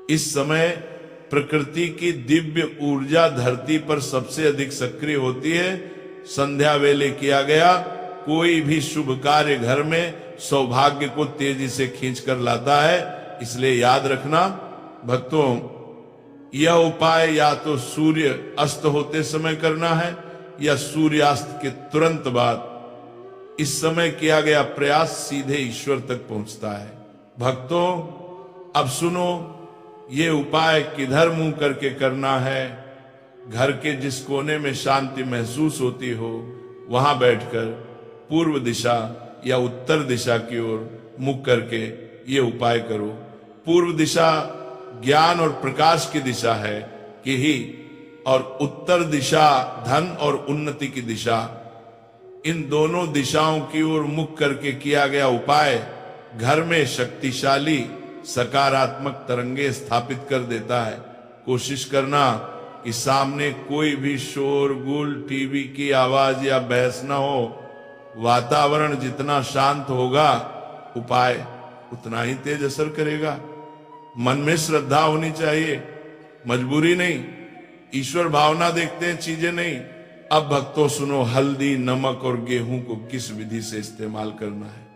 इस समय प्रकृति की दिव्य ऊर्जा धरती पर सबसे अधिक सक्रिय होती है। संध्या वेले किया गया कोई भी शुभ कार्य घर में सौभाग्य को तेजी से खींच कर लाता है। इसलिए याद रखना भक्तों, यह उपाय या तो सूर्य अस्त होते समय करना है या सूर्यास्त के तुरंत बाद। इस समय किया गया प्रयास सीधे ईश्वर तक पहुंचता है। भक्तों, अब सुनो, ये उपाय किधर मुंह करके करना है। घर के जिस कोने में शांति महसूस होती हो वहां बैठकर पूर्व दिशा या उत्तर दिशा की ओर मुख करके ये उपाय करो। पूर्व दिशा ज्ञान और प्रकाश की दिशा है कि ही, और उत्तर दिशा धन और उन्नति की दिशा। इन दोनों दिशाओं की ओर मुख करके किया गया उपाय घर में शक्तिशाली सकारात्मक तरंगे स्थापित कर देता है। कोशिश करना कि सामने कोई भी शोरगुल, टीवी की आवाज या बहस न हो। वातावरण जितना शांत होगा उपाय उतना ही तेज असर करेगा। मन में श्रद्धा होनी चाहिए, मजबूरी नहीं। ईश्वर भावना देखते हैं, चीजें नहीं। अब भक्तों सुनो, हल्दी, नमक और गेहूं को किस विधि से इस्तेमाल करना है।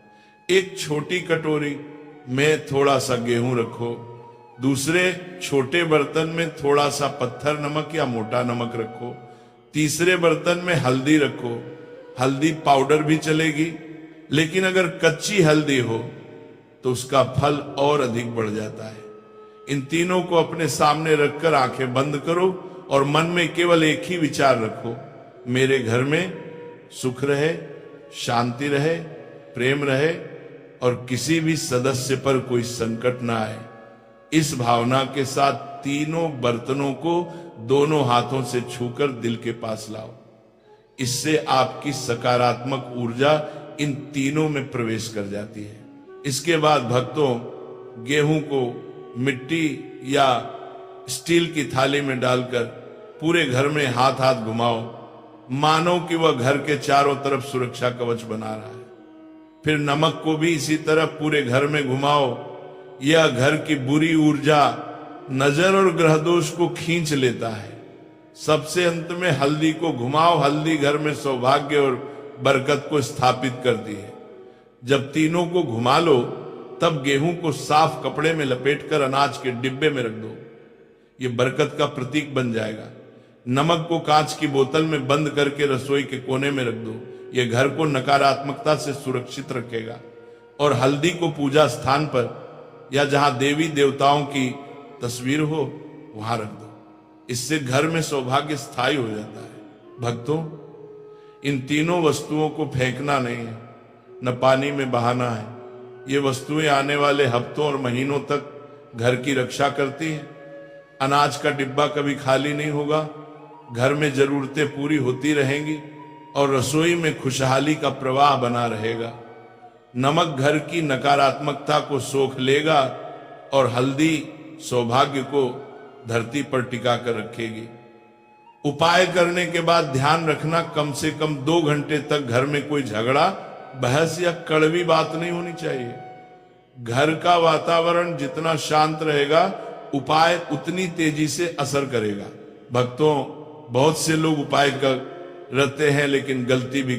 एक छोटी कटोरी में थोड़ा सा गेहूं रखो, दूसरे छोटे बर्तन में थोड़ा सा पत्थर नमक या मोटा नमक रखो, तीसरे बर्तन में हल्दी रखो। हल्दी पाउडर भी चलेगी, लेकिन अगर कच्ची हल्दी हो तो उसका फल और अधिक बढ़ जाता है। इन तीनों को अपने सामने रखकर आंखें बंद करो और मन में केवल एक ही विचार रखो, मेरे घर में सुख रहे, शांति रहे, प्रेम रहे और किसी भी सदस्य पर कोई संकट ना आए। इस भावना के साथ तीनों बर्तनों को दोनों हाथों से छूकर दिल के पास लाओ। इससे आपकी सकारात्मक ऊर्जा इन तीनों में प्रवेश कर जाती है। इसके बाद भक्तों, गेहूं को मिट्टी या स्टील की थाली में डालकर पूरे घर में हाथ हाथ घुमाओ, मानो कि वह घर के चारों तरफ सुरक्षा कवच बना रहा है। फिर नमक को भी इसी तरह पूरे घर में घुमाओ। यह घर की बुरी ऊर्जा, नजर और ग्रह दोष को खींच लेता है। सबसे अंत में हल्दी को घुमाओ। हल्दी घर में सौभाग्य और बरकत को स्थापित करती है। जब तीनों को घुमा लो तब गेहूं को साफ कपड़े में लपेटकर अनाज के डिब्बे में रख दो। ये बरकत का प्रतीक बन जाएगा। नमक को कांच की बोतल में बंद करके रसोई के कोने में रख दो। ये घर को नकारात्मकता से सुरक्षित रखेगा। और हल्दी को पूजा स्थान पर या जहां देवी देवताओं की तस्वीर हो वहां रख दो। इससे घर में सौभाग्य स्थायी हो जाता है। भक्तों, इन तीनों वस्तुओं को फेंकना नहीं है, न पानी में बहाना है। ये वस्तुएं आने वाले हफ्तों और महीनों तक घर की रक्षा करती हैं। अनाज का डिब्बा कभी खाली नहीं होगा। घर में जरूरतें पूरी होती रहेंगी और रसोई में खुशहाली का प्रवाह बना रहेगा। नमक घर की नकारात्मकता को सोख लेगा और हल्दी सौभाग्य को धरती पर टिका कर रखेगी। उपाय करने के बाद ध्यान रखना, कम से कम 2 घंटे तक घर में कोई झगड़ा, बहस या कड़वी बात नहीं होनी चाहिए। घर का वातावरण जितना शांत रहेगा, उपाय उतनी तेजी से असर करेगा। भक्तों, बहुत से लोग उपाय करते हैं लेकिन गलती भी